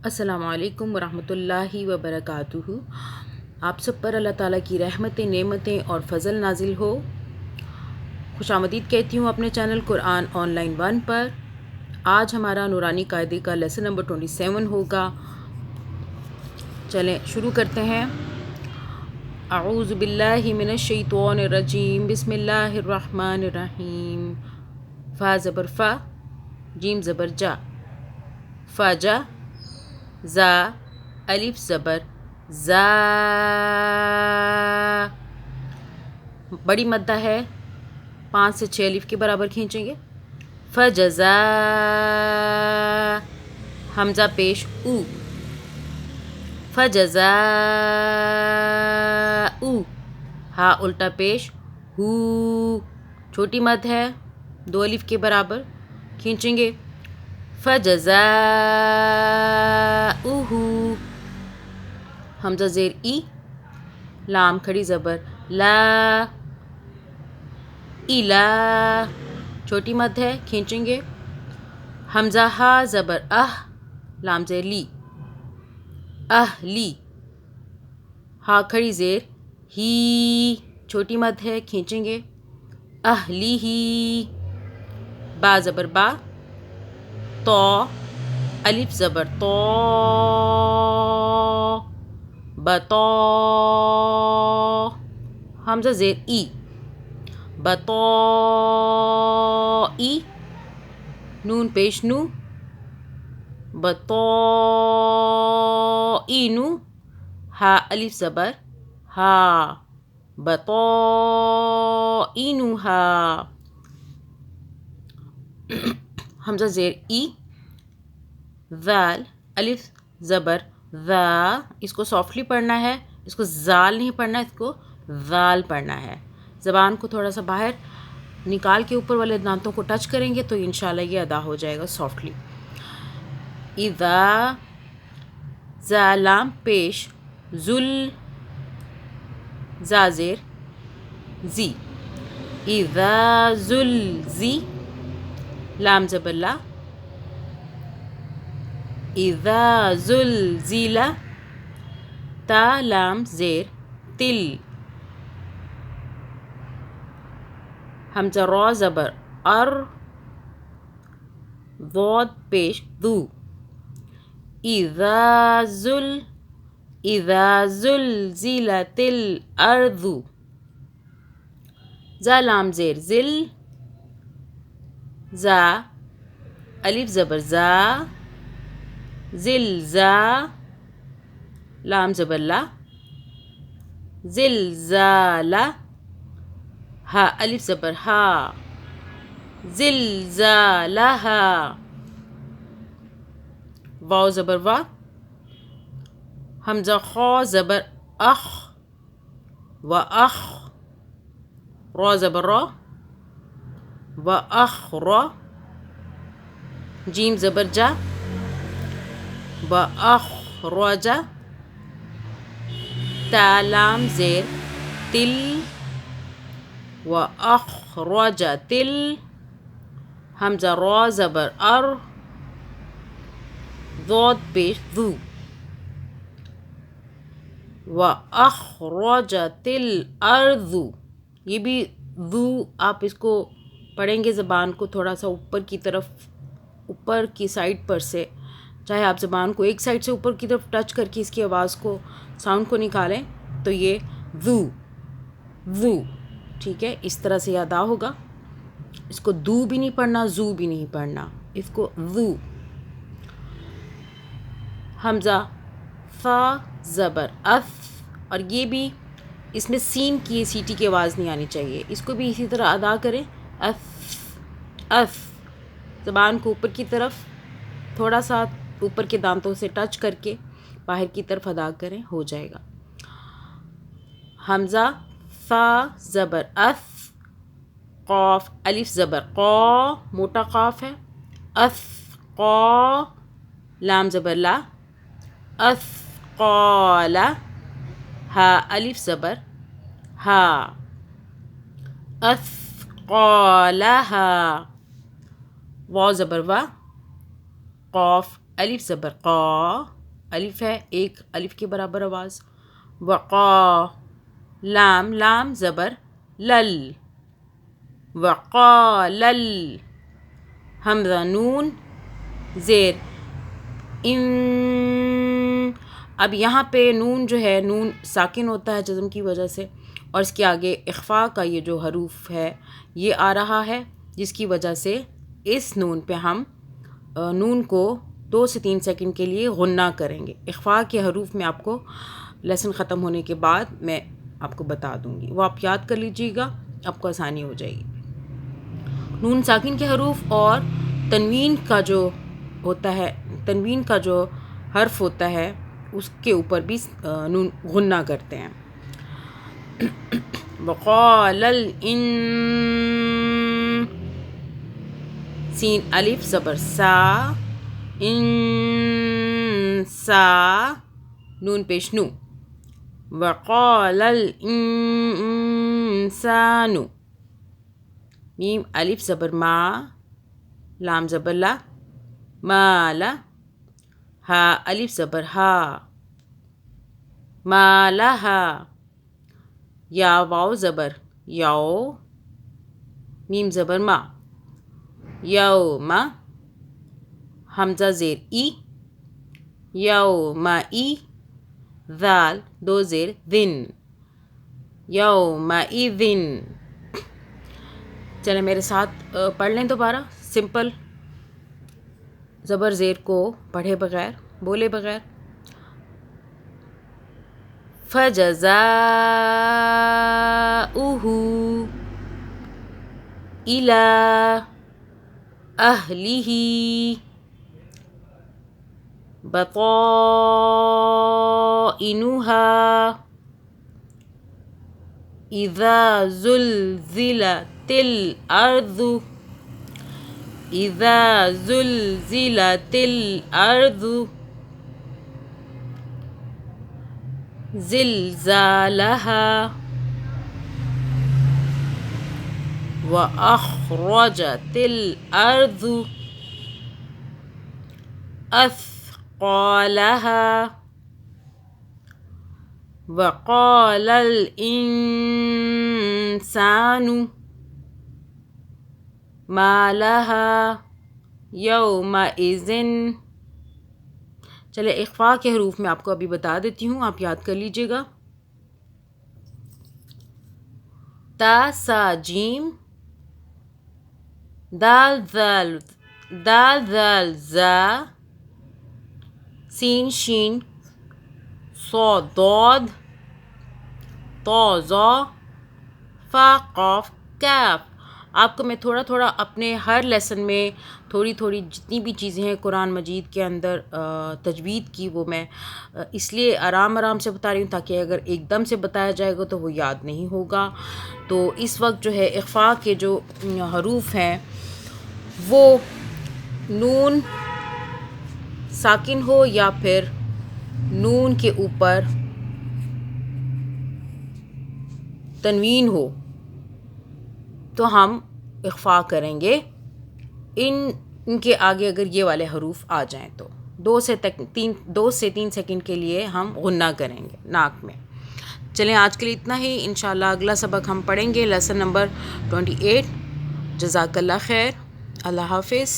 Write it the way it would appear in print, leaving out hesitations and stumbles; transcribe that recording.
السلام علیکم ورحمۃ اللہ وبرکاتہ۔ آپ سب پر اللہ تعالیٰ کی رحمتیں، نعمتیں اور فضل نازل ہو۔ خوش آمدید کہتی ہوں اپنے چینل قرآن آن لائن 1 پر۔ آج ہمارا نورانی قاعدے کا لیسن نمبر 27 ہوگا۔ چلیں شروع کرتے ہیں۔ اعوذ باللہ من الشیطان الرجیم، بسم اللہ الرحمن الرحیم۔ فا زبر فا، جیم زبر جا، فجا، زا، الف زبر زا، بڑی مدہ ہے، 5 سے 6 الف کے برابر کھینچیں گے۔ فجزا، حمزہ پیش او، فجزا او، ہا الٹا پیش ہو، چھوٹی مد ہے، 2 الف کے برابر کھینچیں گے۔ فجزاؤہ، حمزہ زیر ای، لام کھڑی زبر لا، الا، چھوٹی مد ہے، کھینچیں گے۔ حمزہ ہا زبر لام زیر لی، لی، ہا کھڑی زیر ہی، چھوٹی مد ہے، کھینچیں گے۔ اہلی ہی، با زبر با، تو، الف زبر تو، بتو، حمزہ زیر ای، بتو ای، نون پیش نو، بتو اینو، ہا الف زبر ہا، بتو اینو ہا، حمزہ زیر ای، ذال، الف زبر ذا، اس کو سافٹلی پڑھنا ہے، اس کو زال نہیں پڑھنا، اس کو ذال پڑھنا ہے۔ زبان کو تھوڑا سا باہر نکال کے اوپر والے دانتوں کو ٹچ کریں گے تو انشاءاللہ یہ ادا ہو جائے گا سافٹلی۔ اذا، زا لام پیش ذل، زا زیر زی، اذا زلزی، لام زبر لا، اذا زلزل، تا لام زیر تل، حمزہ را زبر ار، ضاد پیش ذو، اذا زلزلت الارض، زا لام زیر زل، زا، الف زبر زا، زلزا، لام زبر لا، زلزالہ، ہا الف زبر ہا، زلزالہا، واو زبر وا، حمزہ خا زبر اخ، و اخ، را زبر را، و اخ را، جیم زبر جا، و اخ رجا، تا لام زیر تل، و اخرج تل، حمزہ را زبر ار، ضاد پیش ذو، و اخرجت الارض، یہ بھی ذو آپ اس کو پڑھیں گے زبان کو تھوڑا سا اوپر کی طرف، اوپر کی سائڈ پر سے، چاہے آپ زبان کو ایک سائڈ سے اوپر کی طرف ٹچ کر کے اس کی آواز کو، ساؤنڈ کو نکالیں تو یہ ذو، ٹھیک ہے، اس طرح سے ادا ہوگا۔ اس کو دو بھی نہیں پڑھنا، زو بھی نہیں پڑھنا، اس کو ذو۔ حمزہ فا زبر اف، اور یہ بھی اس میں سین کی سیٹی کی آواز نہیں آنی چاہیے، اس کو بھی اسی طرح ادا کریں، اف، زبان کو اوپر کی طرف تھوڑا سا اوپر کے دانتوں سے ٹچ کر کے باہر کی طرف ادا کریں، ہو جائے گا۔ حمزہ فا زبر اف، قاف الف زبر قا، موٹا قاف ہے، اف قا، لام زبر لا، اثقال، ہا الف زبر ہا، اثقالہا، واو زبر وا، قاف الف زبر قا، الف ہے ایک الف کے برابر آواز، وقا، لام، لام زبر لل، وقالل، حمزہ نون زیر ان، اب یہاں پہ نون جو ہے نون ساکن ہوتا ہے جزم کی وجہ سے، اور اس کے آگے اخفا کا یہ جو حروف ہے یہ آ رہا ہے، جس کی وجہ سے اس نون پہ ہم نون کو 2 سے 3 سیکنڈ کے لیے غنہ کریں گے۔ اخفا کے حروف میں آپ کو لیسن ختم ہونے کے بعد میں آپ کو بتا دوں گی، وہ آپ یاد کر لیجیے گا، آپ کو آسانی ہو جائے گی۔ نون ساکن کے حروف اور تنوین کا جو ہوتا ہے، تنوین کا جو حرف ہوتا ہے اس کے اوپر بھی نون غنہ کرتے ہیں۔ وقال الان، سین الف زبر سا، انسا، نون پیش نو، وقال الانسان، میم الف زبر ما، لام زبر لا، مالا، ہا الف زبر ہا، مالہا، یا واو زبر یو، میم زبر ما، یوم، حمزہ زیر ای، یومئی، ذال 2 زیر ذن، یومئذن۔ چلیں میرے ساتھ پڑھ لیں دوبارہ سمپل زبر زیر کو پڑھے بغیر، بولے بغیر۔ فَجَزَاؤُهُ إِلَىٰ أَهْلِهِ بَطَائِنُهَا إِذَا زُلْزِلَتِ الْأَرْضُ، إِذَا زُلْزِلَتِ الْأَرْضُ زِلْزَالَهَا وَأَخْرَجَتِ الْأَرْضُ أَثْقَالَهَا وَقَالَ الْإِنسَانُ مَا لَهَا يَوْمَئِذٍ۔ چلے اخفا کے حروف میں آپ کو ابھی بتا دیتی ہوں، آپ یاد کر لیجیے گا۔ تا سا جیم، دال ذال، دال ذال زا، سین شین، صاد ضاد، طا ظا، فا قاف کاف۔ آپ کو میں تھوڑا تھوڑا اپنے ہر لیسن میں تھوڑی تھوڑی جتنی بھی چیزیں ہیں قرآن مجید کے اندر تجوید کی، وہ میں اس لیے آرام آرام سے بتا رہی ہوں تاکہ اگر ایک دم سے بتایا جائے گا تو وہ یاد نہیں ہوگا۔ تو اس وقت جو ہے اخفا کے جو حروف ہیں وہ نون ساکن ہو یا پھر نون کے اوپر تنوین ہو تو ہم اخفا کریں گے، ان کے آگے اگر یہ والے حروف آ جائیں تو 2 سے 3 سیکنڈ کے لیے ہم غنہ کریں گے ناک میں۔ چلیں آج کے لیے اتنا ہی، انشاءاللہ اگلا سبق ہم پڑھیں گے لیسن نمبر 28۔ جزاک اللہ خیر، اللہ حافظ۔